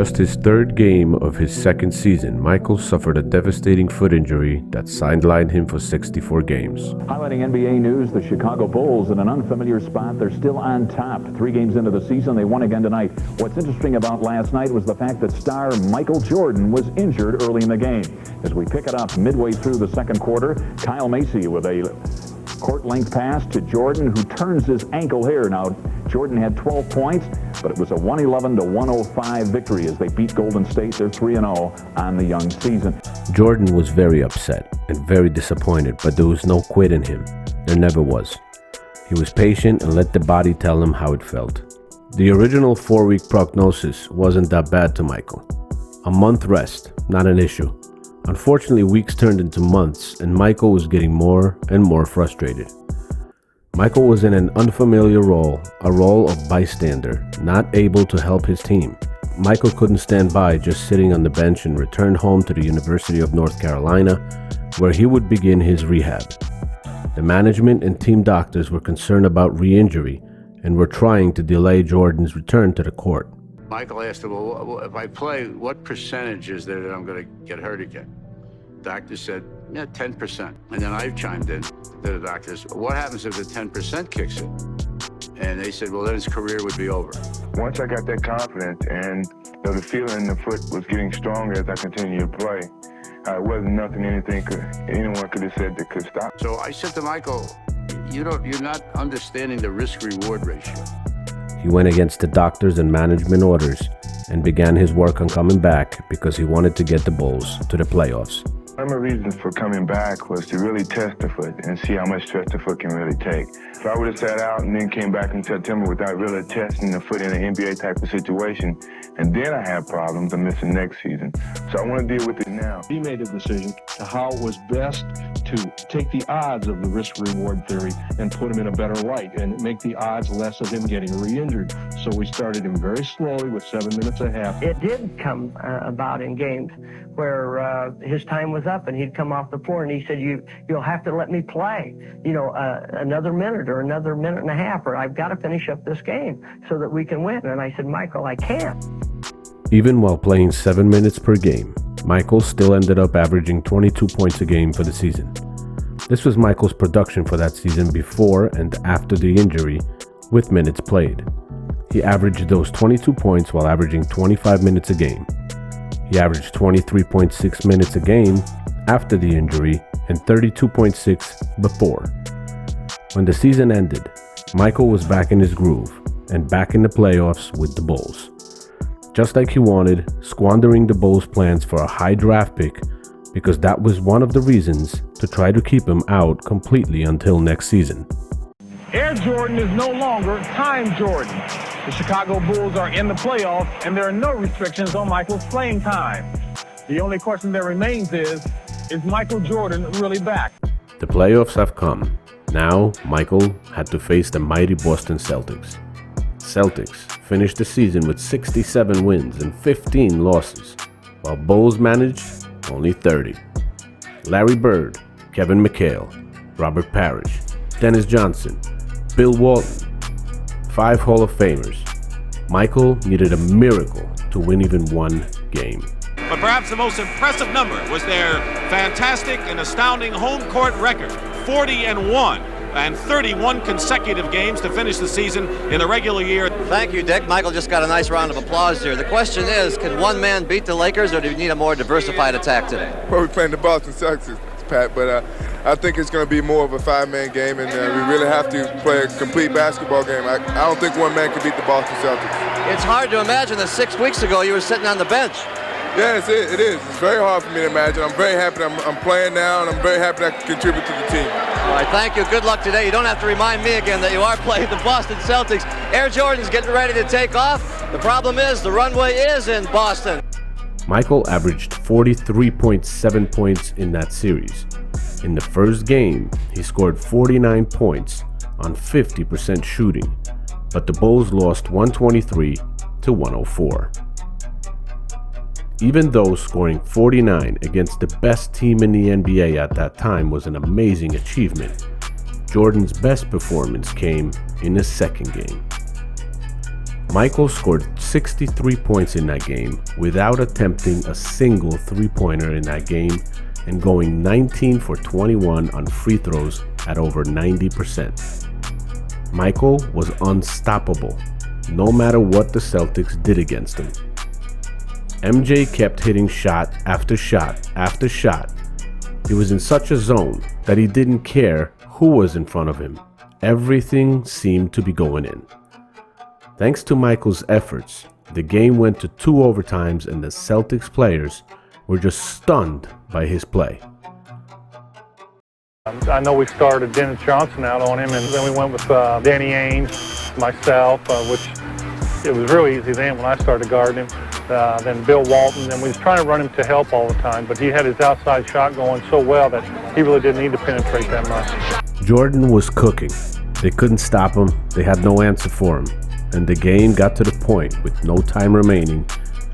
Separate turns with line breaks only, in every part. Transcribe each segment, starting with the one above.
just his third game of his second season, Michael suffered a devastating foot injury that sidelined him for 64 games.
Highlighting NBA news, the Chicago Bulls in an unfamiliar spot. They're still on top. 3 games into the season, they won again tonight. What's interesting about last night was the fact that star Michael Jordan was injured early in the game. As we pick it up midway through the second quarter, Kyle Macy with a court-length pass to Jordan, who turns his ankle here. Now, Jordan had 12 points, but it was a 111-105 victory as they beat Golden State. They're 3-0 on the young season.
Jordan was very upset and very disappointed, but there was no quit in him. There never was. He was patient and let the body tell him how it felt. The original 4-week prognosis wasn't that bad to Michael. A month rest, not an issue. Unfortunately, weeks turned into months, and Michael was getting more and more frustrated. Michael was in an unfamiliar role, a role of bystander, not able to help his team. Michael couldn't stand by just sitting on the bench and returned home to the University of North Carolina, where he would begin his rehab. The management and team doctors were concerned about re-injury and were trying to delay Jordan's return to the court.
Michael asked him, well, if I play, what percentage is there that I'm going to get hurt again? Doctor said, yeah, 10%. And then I chimed in to the doctors, what happens if the 10% kicks in? And they said, well, then his career would be over.
Once I got that confidence and the feeling in the foot was getting stronger as I continued to play, it wasn't nothing anyone could have said that could stop.
So I said to Michael, you're not understanding the risk-reward ratio.
He went against the doctors and management orders and began his work on coming back because he wanted to get the Bulls to the playoffs.
One of my reasons for coming back was to really test the foot and see how much stress the foot can really take. If I would have sat out and then came back in September without really testing the foot in an NBA type of situation, and then I had problems, I'm missing next season. So I want to deal with it now.
He made a decision to how it was best to take the odds of the risk-reward theory and put him in a better light and make the odds less of him getting re-injured. So we started him very slowly with 7 minutes a half.
It did come about in games where his time was up and he'd come off the floor and he said, you'll have to let me play, another minute or another minute and a half, or I've got to finish up this game so that we can win. And I said, Michael, I can't.
Even while playing 7 minutes per game, Michael still ended up averaging 22 points a game for the season. This was Michael's production for that season before and after the injury, with minutes played. He averaged those 22 points while averaging 25 minutes a game. He averaged 23.6 minutes a game after the injury and 32.6 before. When the season ended, Michael was back in his groove and back in the playoffs with the Bulls. Just like he wanted, squandering the Bulls' plans for a high draft pick because that was one of the reasons to try to keep him out completely until next season.
Air Jordan is no longer Time Jordan. The Chicago Bulls are in the playoffs, and there are no restrictions on Michael's playing time. The only question that remains is Michael Jordan really back?
The playoffs have come. Now, Michael had to face the mighty Boston Celtics. Celtics finished the season with 67 wins and 15 losses, while Bulls managed only 30. Larry Bird, Kevin McHale, Robert Parrish, Dennis Johnson, Bill Walton, 5 Hall of Famers. Michael needed a miracle to win even one game.
But perhaps the most impressive number was their fantastic and astounding home court record, 40-1, and 31 consecutive games to finish the season in the regular year.
Thank you, Dick. Michael just got a nice round of applause here. The question is, can one man beat the Lakers, or do you need a more diversified attack today?
Well, we're playing the Boston Celtics, Pat, but I think it's going to be more of a 5-man game, and we really have to play a complete basketball game. I don't think one man can beat the Boston Celtics.
It's hard to imagine that 6 weeks ago you were sitting on the bench.
Yes, it is. It's very hard for me to imagine. I'm very happy I'm playing now, and I'm very happy that I can contribute to the team.
All right, thank you. Good luck today. You don't have to remind me again that you are playing the Boston Celtics. Air Jordan's getting ready to take off. The problem is the runway is in Boston.
Michael averaged 43.7 points in that series. In the first game, he scored 49 points on 50% shooting, but the Bulls lost 123-104. Even though scoring 49 against the best team in the NBA at that time was an amazing achievement, Jordan's best performance came in the second game. Michael scored 63 points in that game without attempting a single three-pointer in that game and going 19 for 21 on free throws at over 90%. Michael was unstoppable, no matter what the Celtics did against him. MJ kept hitting shot after shot after shot. He was in such a zone that he didn't care who was in front of him. Everything seemed to be going in. Thanks to Michael's efforts, the game went to 2 overtimes and the Celtics players were just stunned by his play.
I know we started Dennis Johnson out on him, and then we went with Danny Ainge, myself, which it was really easy then when I started guarding him. Then Bill Walton, and we was trying to run him to help all the time, but he had his outside shot going so well that he really didn't need to penetrate that much.
Jordan was cooking. They couldn't stop him. They had no answer for him. And the game got to the point with no time remaining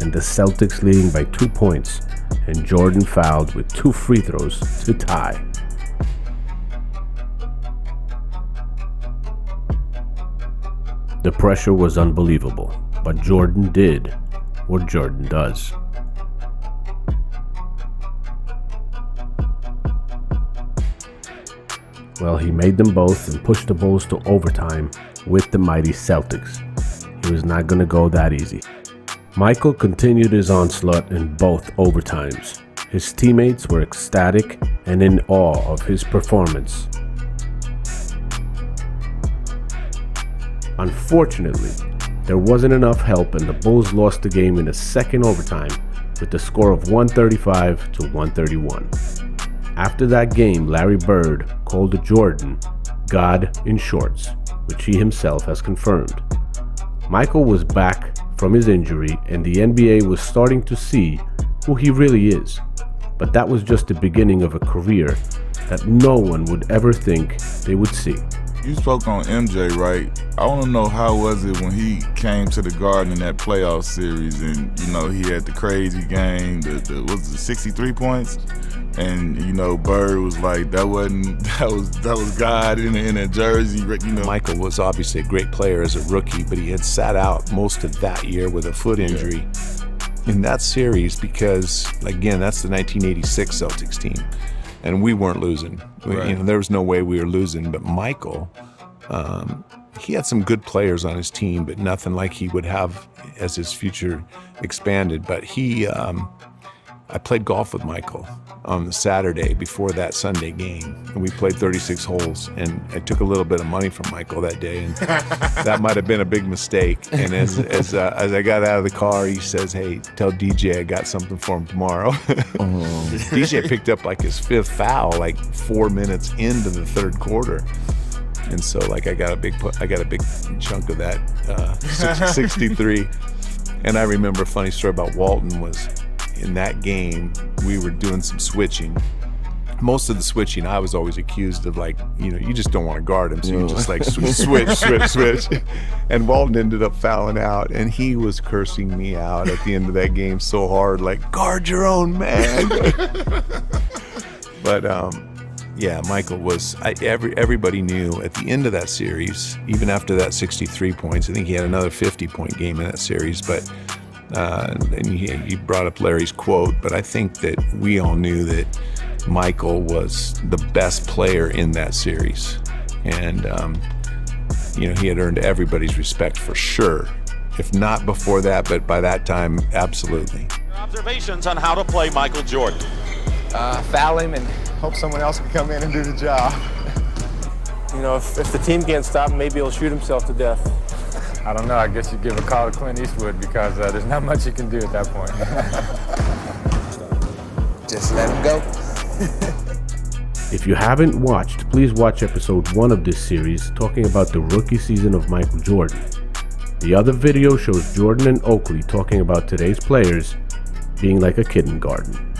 and the Celtics leading by 2 points, and Jordan fouled with 2 free throws to tie. The pressure was unbelievable, but Jordan did what Jordan does. Well, he made them both and pushed the Bulls to overtime with the mighty Celtics. He was not going to go that easy. Michael continued his onslaught in both overtimes. His teammates were ecstatic and in awe of his performance. Unfortunately, there wasn't enough help and the Bulls lost the game in the second overtime with the score of 135 to 131. After that game, Larry Bird called Jordan God in shorts, which he himself has confirmed. Michael was back from his injury and the NBA was starting to see who he really is. But that was just the beginning of a career that no one would ever think they would see.
You spoke on MJ, right? I want to know how was it when he came to the Garden in that playoff series, and he had the crazy game, was it 63 points, and Bird was like that was God in a jersey.
Michael was obviously a great player as a rookie, but he had sat out most of that year with a foot injury in that series because, again, that's the 1986 Celtics team. And we weren't losing.
Right.
There was no way we were losing. But Michael, he had some good players on his team, but nothing like he would have as his future expanded. But I played golf with Michael on the Saturday before that Sunday game, and we played 36 holes. And I took a little bit of money from Michael that day, and that might have been a big mistake. And as I got out of the car, he says, "Hey, tell DJ I got something for him tomorrow." DJ picked up like his 5th foul, like 4 minutes into the 3rd quarter. And so I got a big chunk of that 63. And I remember a funny story about Walton was, in that game, we were doing some switching. Most of the switching, I was always accused of you just don't want to guard him, so you just switch. And Walton ended up fouling out, and he was cursing me out at the end of that game so hard, guard your own man. But Michael was, everybody knew at the end of that series, even after that 63 points, I think he had another 50-point game in that series, but and you brought up Larry's quote, but I think that we all knew that Michael was the best player in that series. And, he had earned everybody's respect for sure. If not before that, but by that time, absolutely.
Observations on how to play Michael Jordan.
Foul him and hope someone else can come in and do the job. If the team can't stop him, maybe he'll shoot himself to death.
I don't know. I guess you give a call to Clint Eastwood because there's not much you can do at that point.
Just let him go.
If you haven't watched, please watch episode 1 of this series talking about the rookie season of Michael Jordan. The other video shows Jordan and Oakley talking about today's players being like a kindergarten.